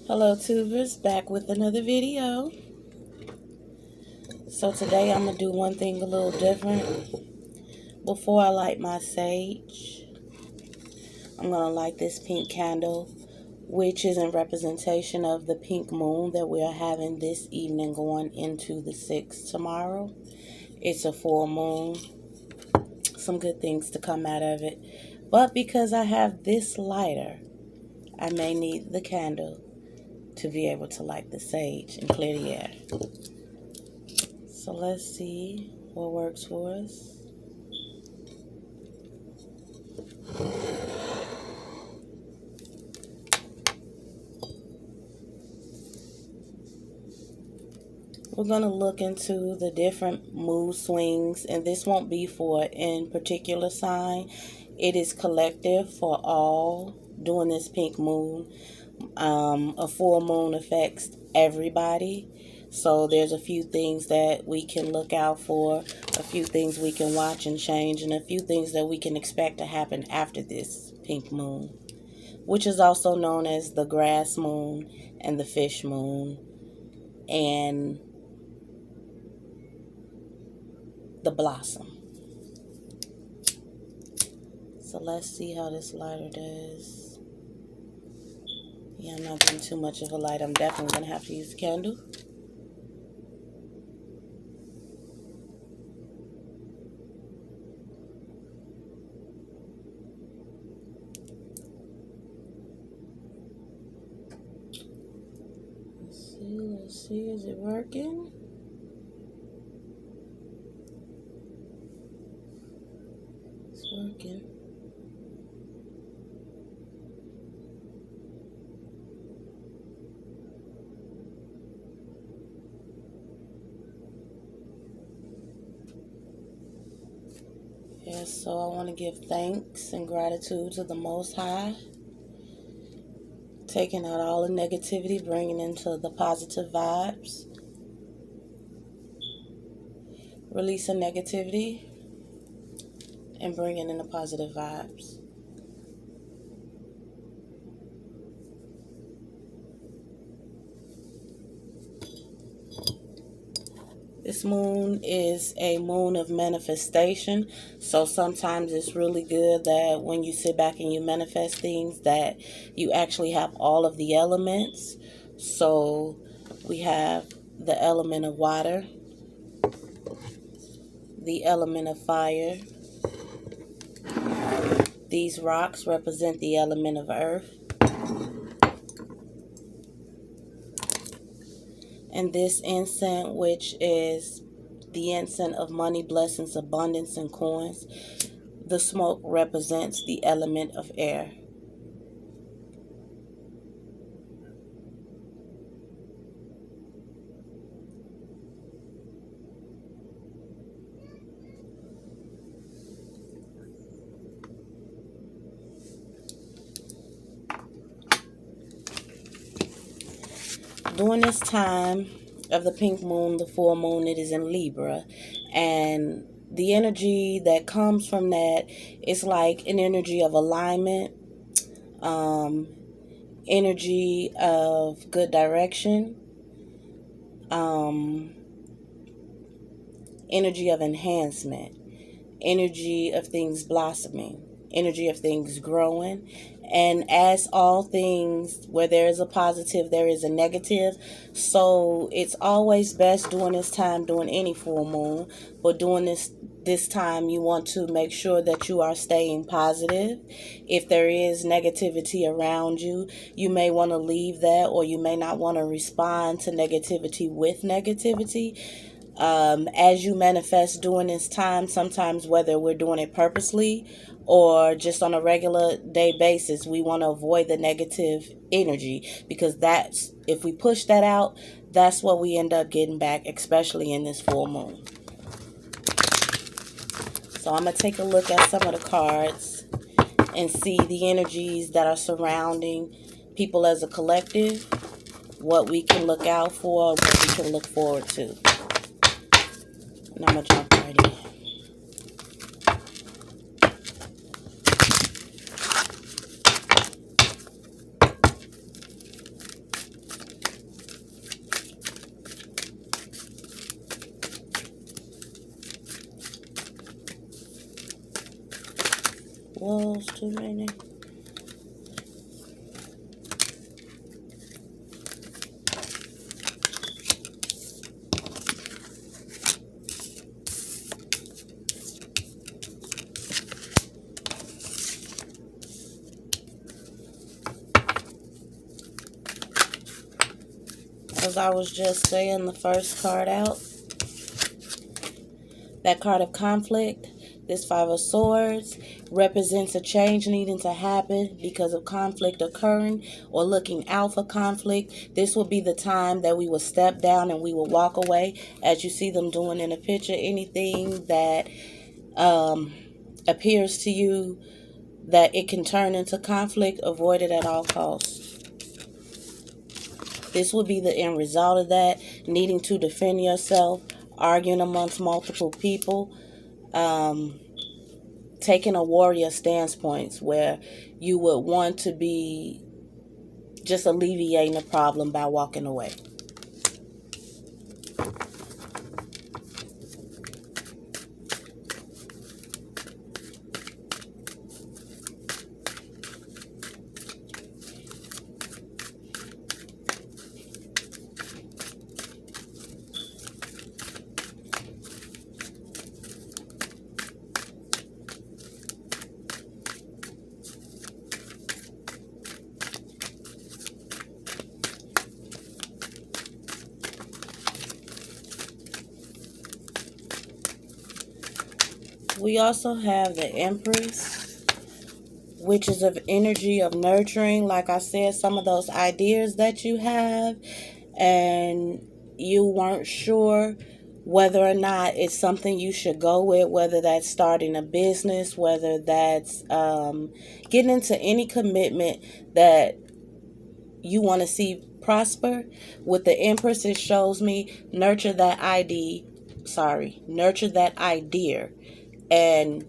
Hello tubers, back with another video. So today I'm going to do one thing a little different. Before I light my sage, I'm going to light this pink candle, which is in representation of the pink moon that we are having this evening going into the 6th tomorrow. It's a full moon. Some good things to come out of it. But because I have this lighter, I may need the candle to be able to light the sage and clear the air. So let's see what works for us. We're going to look into the different mood swings, and this won't be for any particular sign. It is collective for all during this pink moon. A full moon affects everybody. So there's a few things that we can look out for, a few things we can watch and change, and a few things that we can expect to happen after this pink moon, which is also known as the grass moon and the fish moon and the blossom. So let's see how this lighter does. Yeah, I'm not getting too much of a light. I'm definitely going to have to use a candle. Let's see, is it working? It's working. Yes, so I want to give thanks and gratitude to the Most High, taking out all the negativity, bringing into the positive vibes, releasing negativity, and bringing in the positive vibes. This moon is a moon of manifestation, so sometimes it's really good that when you sit back and you manifest things that you actually have all of the elements. So we have the element of water, the element of fire. These rocks represent the element of earth. And this incense, which is the incense of money, blessings, abundance, and coins, the smoke represents the element of air. During this time of the pink moon, the full moon, it is in Libra, and the energy that comes from that is like an energy of alignment, energy of good direction, energy of enhancement, energy of things blossoming, energy of things growing. And as all things, where there is a positive, there is a negative. So it's always best during this time, during any full moon, but during this time, you want to make sure that you are staying positive. If there is negativity around you, you may want to leave that, or you may not want to respond to negativity with negativity. As you manifest during this time, sometimes whether we're doing it purposely or just on a regular day basis, we want to avoid the negative energy, because that's, if we push that out, that's what we end up getting back, especially in this full moon. So I'm going to take a look at some of the cards and see the energies that are surrounding people as a collective, what we can look out for, what we can look forward to. And I'm going to jump right in. too many. As I was just saying, the first card out, that card of conflict, this Five of Swords, represents a change needing to happen because of conflict occurring or looking out for conflict. This will be the time that we will step down and we will walk away, as you see them doing in the picture. Anything that appears to you that it can turn into conflict, avoid it at all costs. This will be the end result of that, needing to defend yourself, arguing amongst multiple people, taking a warrior stance points where you would want to be just alleviating the problem by walking away. We also have the Empress, which is of energy of nurturing. Like I said, some of those ideas that you have and you weren't sure whether or not it's something you should go with, whether that's starting a business, whether that's getting into any commitment that you want to see prosper. With the Empress, it shows me nurture that idea and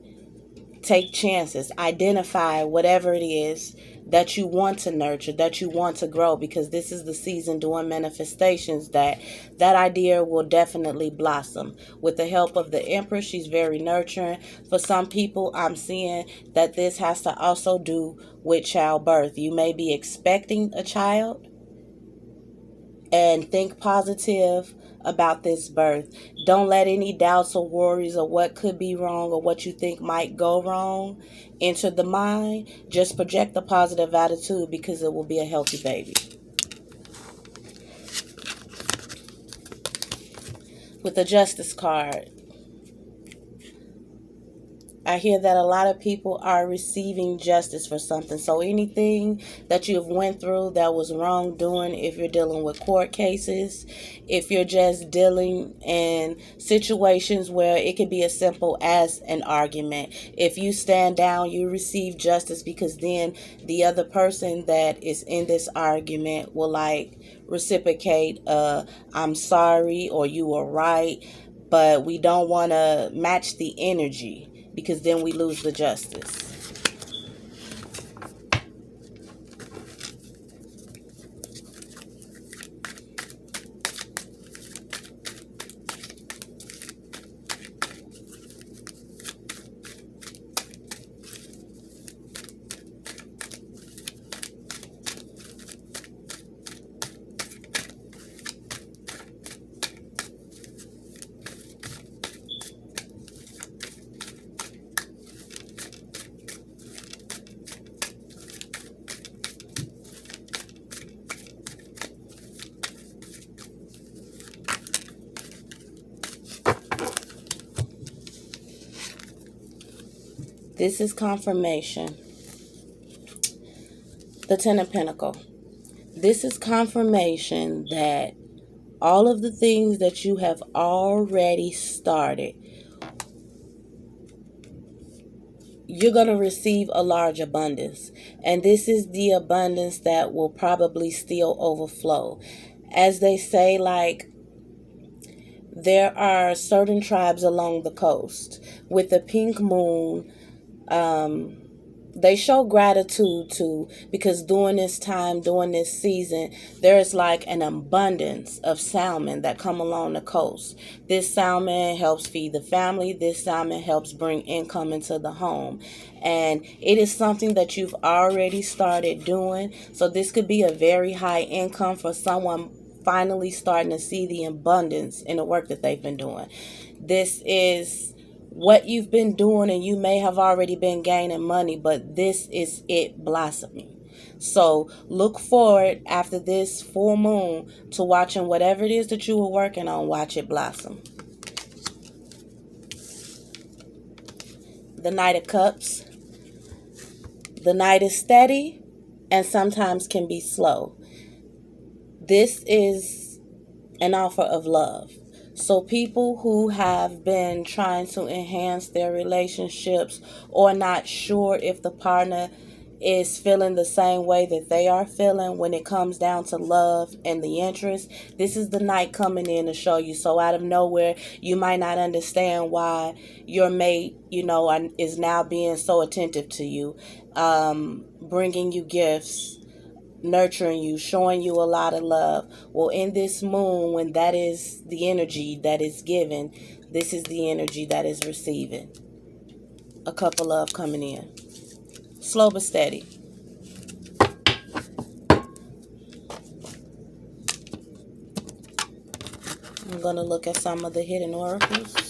take chances. Identify whatever it is that you want to nurture, that you want to grow, because this is the season doing manifestations that idea will definitely blossom. With the help of the Empress, she's very nurturing. For some people, I'm seeing that this has to also do with childbirth. You may be expecting a child, and think positive about this birth. Don't let any doubts or worries or what could be wrong or what you think might go wrong enter the mind. Just project a positive attitude, because it will be a healthy baby. With the Justice card, I hear that a lot of people are receiving justice for something. So anything that you've went through that was wrongdoing, if you're dealing with court cases, if you're just dealing in situations where it could be as simple as an argument. If you stand down, you receive justice, because then the other person that is in this argument will reciprocate, I'm sorry, or you were right. But we don't want to match the energy, because then we lose the justice. This is confirmation. The Ten of Pentacles. This is confirmation that all of the things that you have already started, you're going to receive a large abundance. And this is the abundance that will probably still overflow. As they say, there are certain tribes along the coast with the pink moon They show gratitude too, because during this time, during this season, there is like an abundance of salmon that come along the coast. This salmon helps feed the family. This salmon helps bring income into the home. And it is something that you've already started doing. So this could be a very high income for someone finally starting to see the abundance in the work that they've been doing. This is what you've been doing, and you may have already been gaining money, but this is it blossoming. So look forward after this full moon to watching whatever it is that you were working on, watch it blossom. The Knight of Cups. The Knight is steady and sometimes can be slow. This is an offer of love. So people who have been trying to enhance their relationships or not sure if the partner is feeling the same way that they are feeling when it comes down to love and the interest, this is the Knight coming in to show you. So out of nowhere, you might not understand why your mate, is now being so attentive to you, bringing you gifts, nurturing you, showing you a lot of love. Well, in this moon, when that is the energy that is given, this is the energy that is receiving. A cup of love coming in. Slow but steady. I'm going to look at some of the hidden oracles.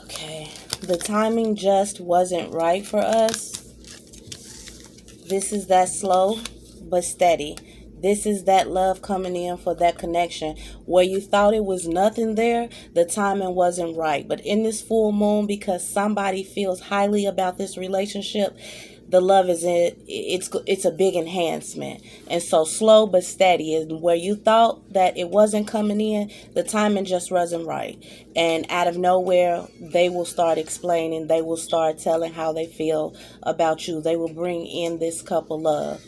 Okay, the timing just wasn't right for us. This is that slow but steady. This is that love coming in for that connection. Where you thought it was nothing there, the timing wasn't right. But in this full moon, because somebody feels highly about this relationship, the love is it's a big enhancement. And so slow but steady is where you thought that it wasn't coming in, the timing just wasn't right. And out of nowhere, they will start explaining, they will start telling how they feel about you. They will bring in this cup of love.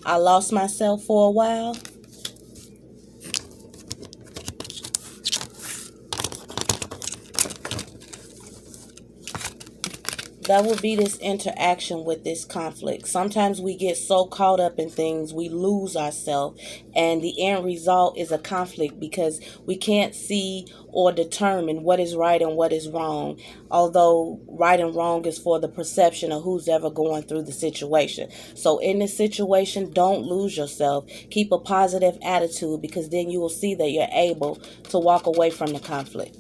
I lost myself for a while. That would be this interaction with this conflict. Sometimes we get so caught up in things, we lose ourselves, and the end result is a conflict because we can't see or determine what is right and what is wrong, although right and wrong is for the perception of who's ever going through the situation. So in this situation, don't lose yourself. Keep a positive attitude, because then you will see that you're able to walk away from the conflict.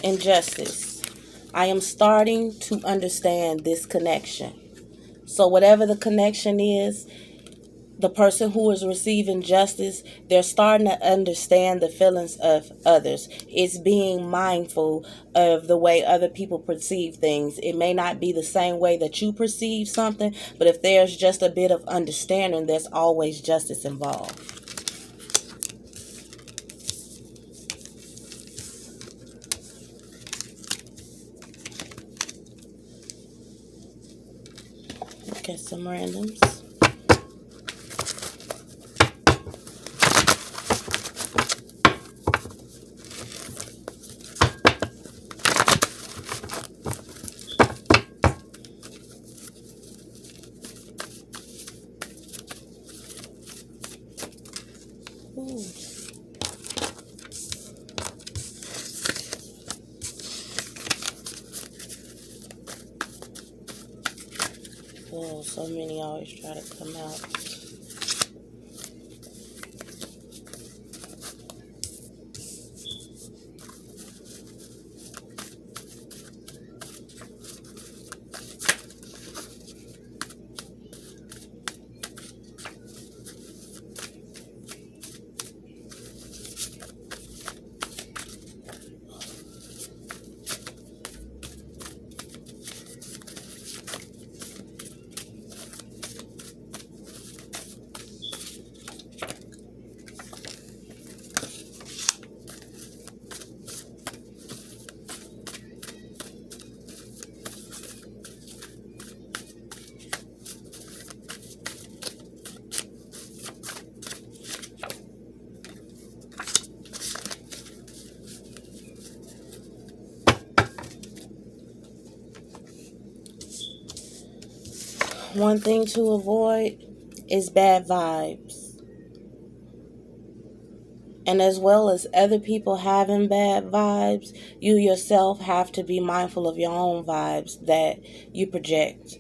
Injustice. I am starting to understand this connection. So whatever the connection is, the person who is receiving justice, they're starting to understand the feelings of others. It's being mindful of the way other people perceive things. It may not be the same way that you perceive something, but if there's just a bit of understanding, there's always justice involved. Get some randoms. Ooh. so many always try to come out. One thing to avoid is bad vibes. And as well as other people having bad vibes, you yourself have to be mindful of your own vibes that you project,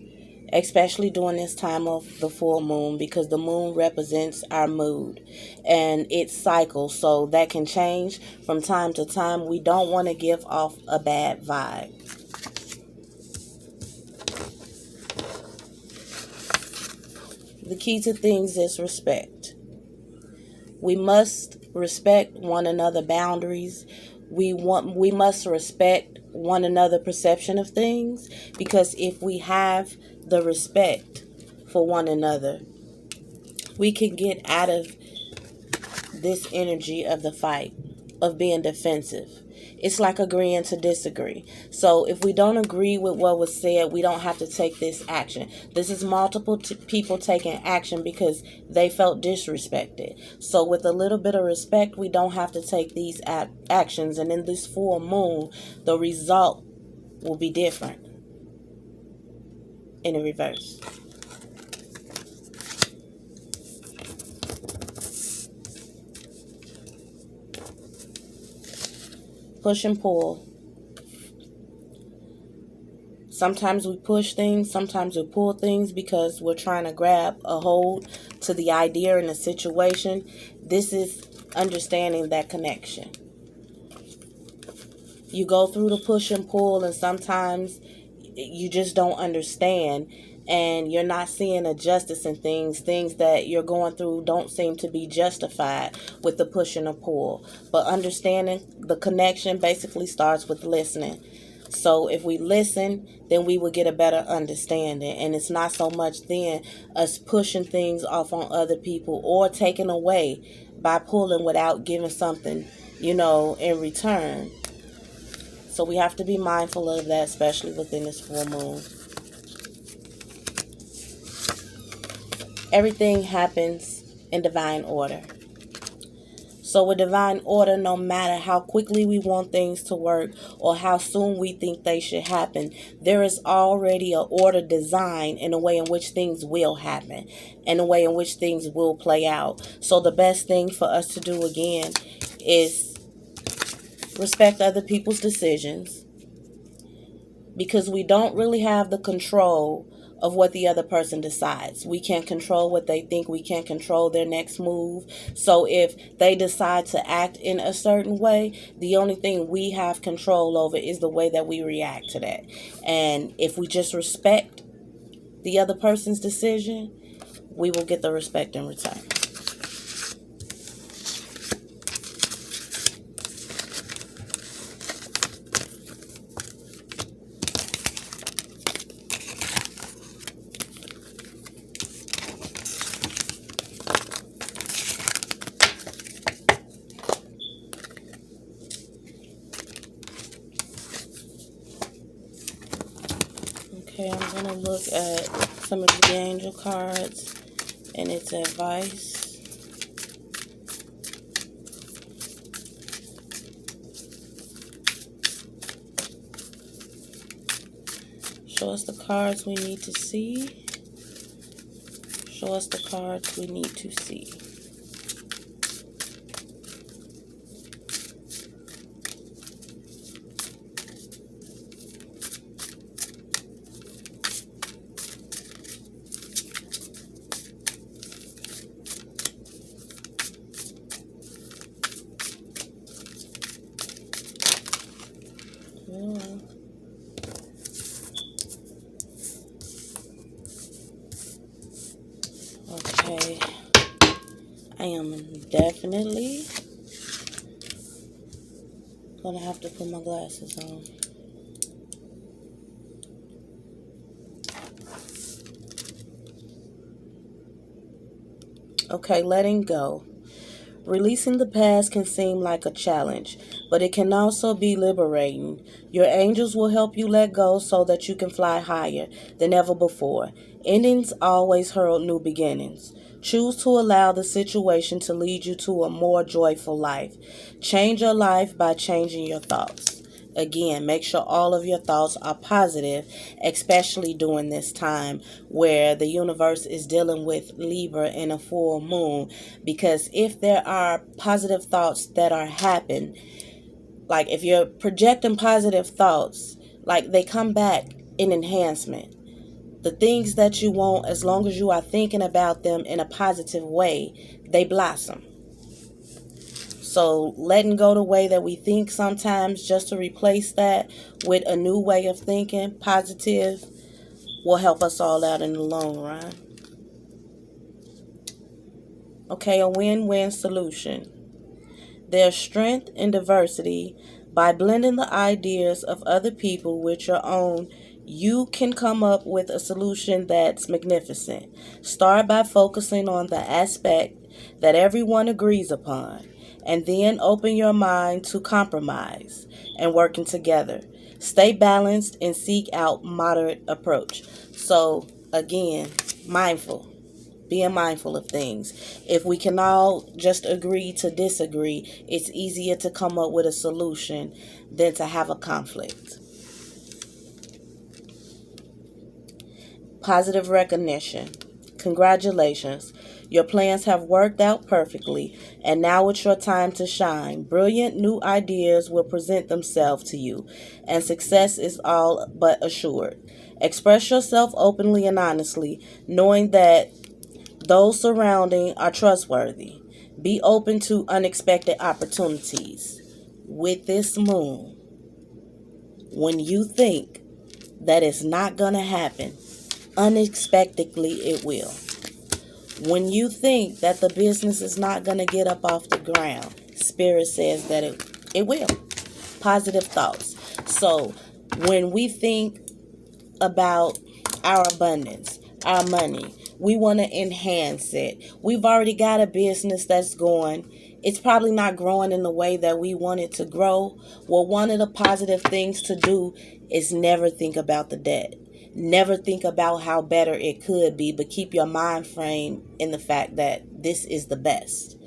especially during this time of the full moon, because the moon represents our mood and its cycle, so that can change from time to time. We don't want to give off a bad vibe. The key to things is respect. We must respect one another's boundaries. We must respect one another's perception of things, because if we have the respect for one another, we can get out of this energy of the fight, of being defensive. It's like agreeing to disagree. So if we don't agree with what was said, we don't have to take this action. This is multiple people taking action because they felt disrespected. So with a little bit of respect, we don't have to take these actions. And in this full moon, the result will be different in the reverse. Push and pull. Sometimes we push things, sometimes we pull things because we're trying to grab a hold to the idea and the situation. This is understanding that connection. You go through the push and pull, and sometimes you just don't understand, and you're not seeing a justice in things. Things that you're going through don't seem to be justified with the push and the pull. But understanding the connection basically starts with listening. So if we listen, then we will get a better understanding. And it's not so much then us pushing things off on other people or taking away by pulling without giving something, in return. So we have to be mindful of that, especially within this full moon. Everything happens in divine order. So with divine order, no matter how quickly we want things to work or how soon we think they should happen, there is already an order designed in a way in which things will happen, in a way in which things will play out. So the best thing for us to do again is respect other people's decisions, because we don't really have the control of what the other person decides. We can't control what they think. We can't control their next move. So if they decide to act in a certain way, the only thing we have control over is the way that we react to that. And if we just respect the other person's decision, we will get the respect in return. Okay, I'm going to look at some of the angel cards and its advice. Show us the cards we need to see. Show us the cards we need to see. am definitely gonna have to put my glasses on. Okay, letting go. Releasing the past can seem like a challenge, but it can also be liberating. Your angels will help you let go so that you can fly higher than ever before. Endings always herald new beginnings. Choose to allow the situation to lead you to a more joyful life. Change your life by changing your thoughts. Again, make sure all of your thoughts are positive, especially during this time where the universe is dealing with Libra in a full moon. Because if there are positive thoughts that are happening, like if you're projecting positive thoughts, like they come back in enhancement. The things that you want, as long as you are thinking about them in a positive way, they blossom. So letting go the way that we think sometimes, just to replace that with a new way of thinking, positive, will help us all out in the long run. Okay, a win-win solution. There's strength in diversity. By blending the ideas of other people with your own, you can come up with a solution that's magnificent. Start by focusing on the aspect that everyone agrees upon, and then open your mind to compromise and working together. Stay balanced and seek out moderate approach. So again, mindful. Being mindful of things. If we can all just agree to disagree, it's easier to come up with a solution than to have a conflict. Positive recognition. Congratulations. Your plans have worked out perfectly, and now it's your time to shine. Brilliant new ideas will present themselves to you, and success is all but assured. Express yourself openly and honestly, knowing that those surrounding are trustworthy. Be open to unexpected opportunities. With this moon, when you think that it's not going to happen, unexpectedly it will. When you think that the business is not going to get up off the ground, Spirit says that it will. Positive thoughts. So when we think about our abundance, our money, we want to enhance it. We've already got a business that's going. It's probably not growing in the way that we want it to grow. Well, one of the positive things to do is never think about the debt. Never think about how better it could be, but keep your mind frame in the fact that this is the best.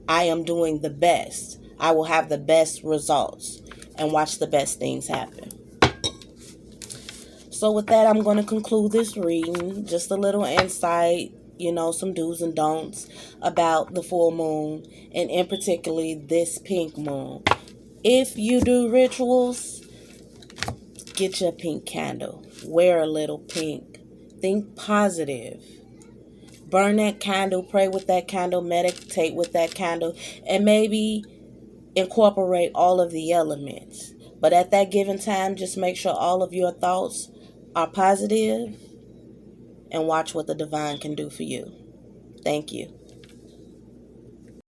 I am doing the best. I will have the best results and watch the best things happen. So with that, I'm going to conclude this reading. Just a little insight, some do's and don'ts about the full moon, and in particularly this pink moon. If you do rituals, get your pink candle. Wear a little pink. Think positive. Burn that candle, pray with that candle, meditate with that candle, and maybe incorporate all of the elements. But at that given time, just make sure all of your thoughts are positive and watch what the divine can do for you. Thank you.